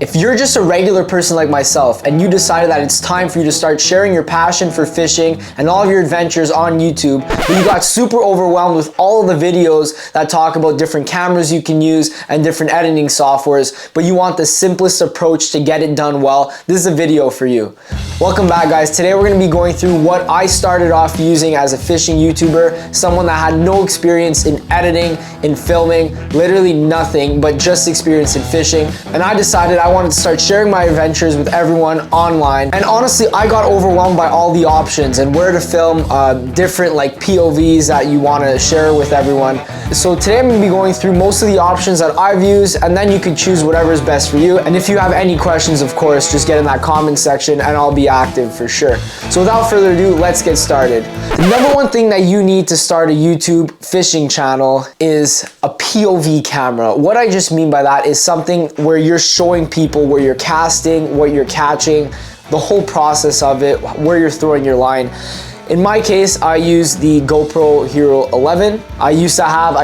If you're just a regular person like myself and you decided that it's time for you to start sharing your passion for fishing and all of your adventures on YouTube, but you got super overwhelmed with all of the videos that talk about different cameras you can use and different editing softwares, but you want the simplest approach to get it done well, this is a video for you. Welcome back, guys. Today we're going to be going through what I started off using as a fishing YouTuber, someone that had no experience in editing, in filming, literally nothing, but just experience in fishing. And I decided I wanted to start sharing my adventures with everyone online. And honestly, I got overwhelmed by all the options and where to film, different like POVs that you want to share with everyone. So today I'm going to be going through most of the options that I've used, and then you can choose whatever is best for you. And if you have any questions, of course, just get in that comment section and I'll be active for sure. So without further ado, let's get started. The number one thing that you need to start a YouTube fishing channel is a POV camera. What I just mean by that is something where you're showing people where you're casting, what you're catching, the whole process of it, where you're throwing your line. In my case, I use the GoPro Hero 11. I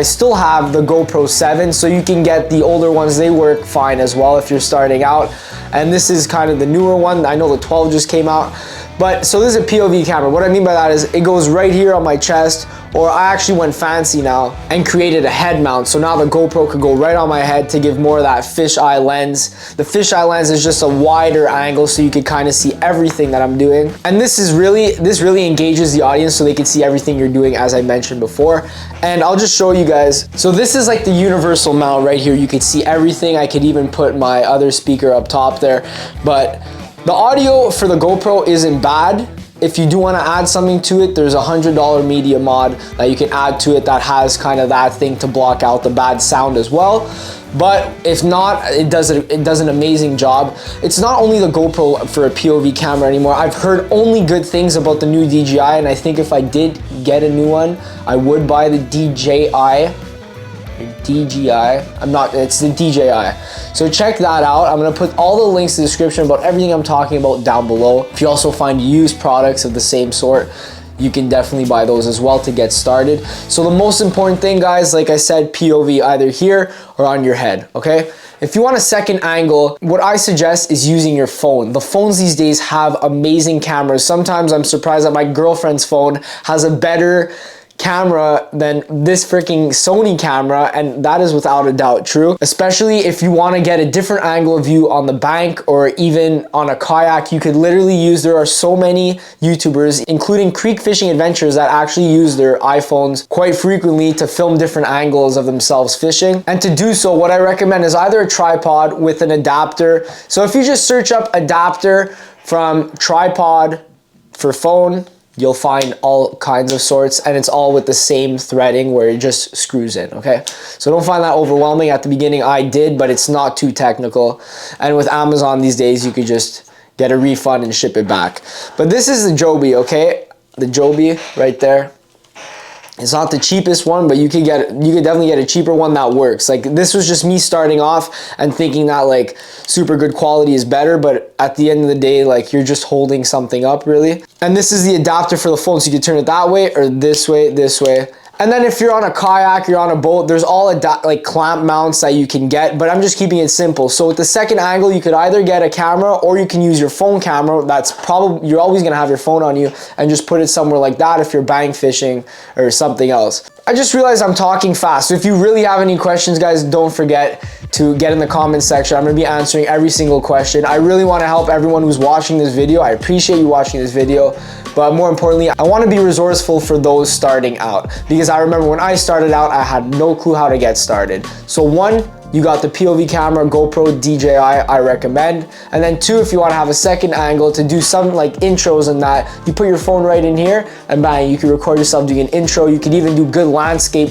still have the GoPro 7, so you can get the older ones. They work fine as well if you're starting out. And this is kind of the newer one. I know the 12 just came out. But so this is a POV camera. What I mean by that is it goes right here on my chest, or I actually went fancy now and created a head mount. So now the GoPro could go right on my head to give more of that fisheye lens. The fisheye lens is just a wider angle so you can kind of see everything that I'm doing. And this really engages the audience so they can see everything you're doing, as I mentioned before. And I'll just show you guys. So this is like the universal mount right here. You could see everything. I could even put my other speaker up top there. But the audio for the GoPro isn't bad. If you do want to add something to it, there's a $100 media mod that you can add to it that has kind of that thing to block out the bad sound as well. But if not, it does an amazing job. It's not only the GoPro for a POV camera anymore. I've heard only good things about the new DJI, and I think if I did get a new one, I would buy the DJI. It's the DJI. So check that out. I'm gonna put all the links in the description about everything I'm talking about down below. If you also find used products of the same sort, you can definitely buy those as well to get started. So the most important thing, guys, like I said, POV either here or on your head, okay? If you want a second angle, what I suggest is using your phone. The phones these days have amazing cameras. Sometimes I'm surprised that my girlfriend's phone has a better camera than this freaking Sony camera, and that is without a doubt true. Especially if you want to get a different angle of view on the bank or even on a kayak, you could literally use, there are so many YouTubers, including Creek Fishing Adventures, that actually use their iPhones quite frequently to film different angles of themselves fishing. And to do so, what I recommend is either a tripod with an adapter. So if you just search up adapter from tripod for phone, you'll find all kinds of sorts, and it's all with the same threading where it just screws in, okay? So don't find that overwhelming. At the beginning I did, but it's not too technical. And with Amazon these days, you could just get a refund and ship it back. But this is the Joby, okay? The Joby right there. It's not the cheapest one, but you could definitely get a cheaper one that works. Like, this was just me starting off and thinking that like super good quality is better, but at the end of the day, like, you're just holding something up really. And this is the adapter for the phone, so you can turn it that way or this way, this way. And then if you're on a kayak, you're on a boat, there's all like clamp mounts that you can get, but I'm just keeping it simple. So with the second angle, you could either get a camera or you can use your phone camera. That's probably, you're always gonna have your phone on you, and just put it somewhere like that if you're bank fishing or something else. I just realized I'm talking fast. So if you really have any questions, guys, don't forget to get in the comment section. I'm gonna be answering every single question. I really wanna help everyone who's watching this video. I appreciate you watching this video, but more importantly, I wanna be resourceful for those starting out, because I remember when I started out, I had no clue how to get started. So one, you got the POV camera, GoPro DJI, I recommend. And then two, if you want to have a second angle to do some like intros and that, you put your phone right in here and bang, you can record yourself doing an intro. You could even do good landscape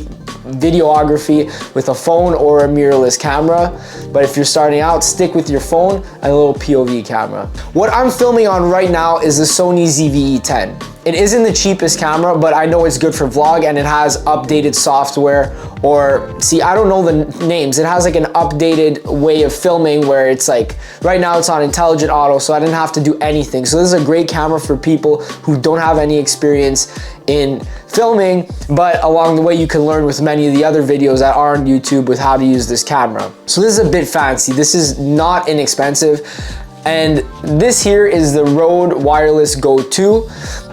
videography with a phone or a mirrorless camera. But if you're starting out, stick with your phone and a little POV camera. What I'm filming on right now is the Sony ZV-E10. It isn't the cheapest camera, but I know it's good for vlog, and it has updated software, or see, I don't know the names. It has like an updated way of filming where it's like, right now it's on intelligent auto, so I didn't have to do anything. So this is a great camera for people who don't have any experience in filming, but along the way you can learn with many of the other videos that are on YouTube with how to use this camera. So this is a bit fancy. This is not inexpensive. And this here is the Rode Wireless Go 2.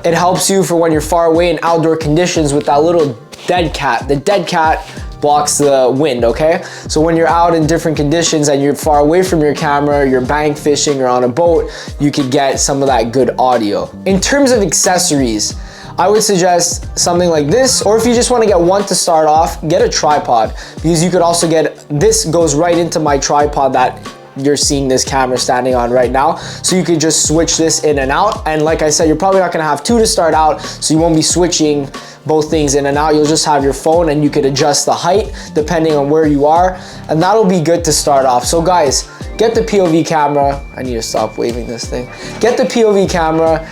It helps you for when you're far away in outdoor conditions with that little dead cat. The dead cat blocks the wind, okay? So when you're out in different conditions and you're far away from your camera, you're bank fishing or on a boat, you could get some of that good audio. In terms of accessories, I would suggest something like this, or if you just want to get one to start off, get a tripod, because you could also get, this goes right into my tripod that you're seeing this camera standing on right now. So you could just switch this in and out. And like I said, you're probably not gonna have two to start out, so you won't be switching both things in and out. You'll just have your phone and you could adjust the height depending on where you are. And that'll be good to start off. So guys, get the POV camera. I need to stop waving this thing. Get the POV camera.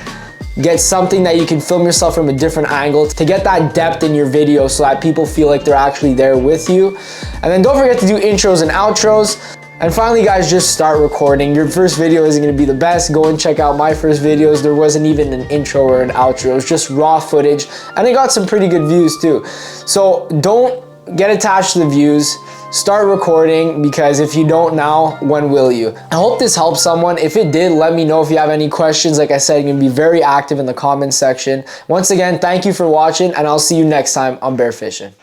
Get something that you can film yourself from a different angle to get that depth in your video so that people feel like they're actually there with you. And then don't forget to do intros and outros. And finally guys, just start recording. Your first video isn't gonna be the best. Go and check out my first videos. There wasn't even an intro or an outro. It was just raw footage, and it got some pretty good views too. So don't get attached to the views. Start recording, because if you don't now, when will you? I hope this helped someone. If it did, let me know. If you have any questions, like I said, you can be very active in the comments section. Once again, thank you for watching, and I'll see you next time on Bear Fishing.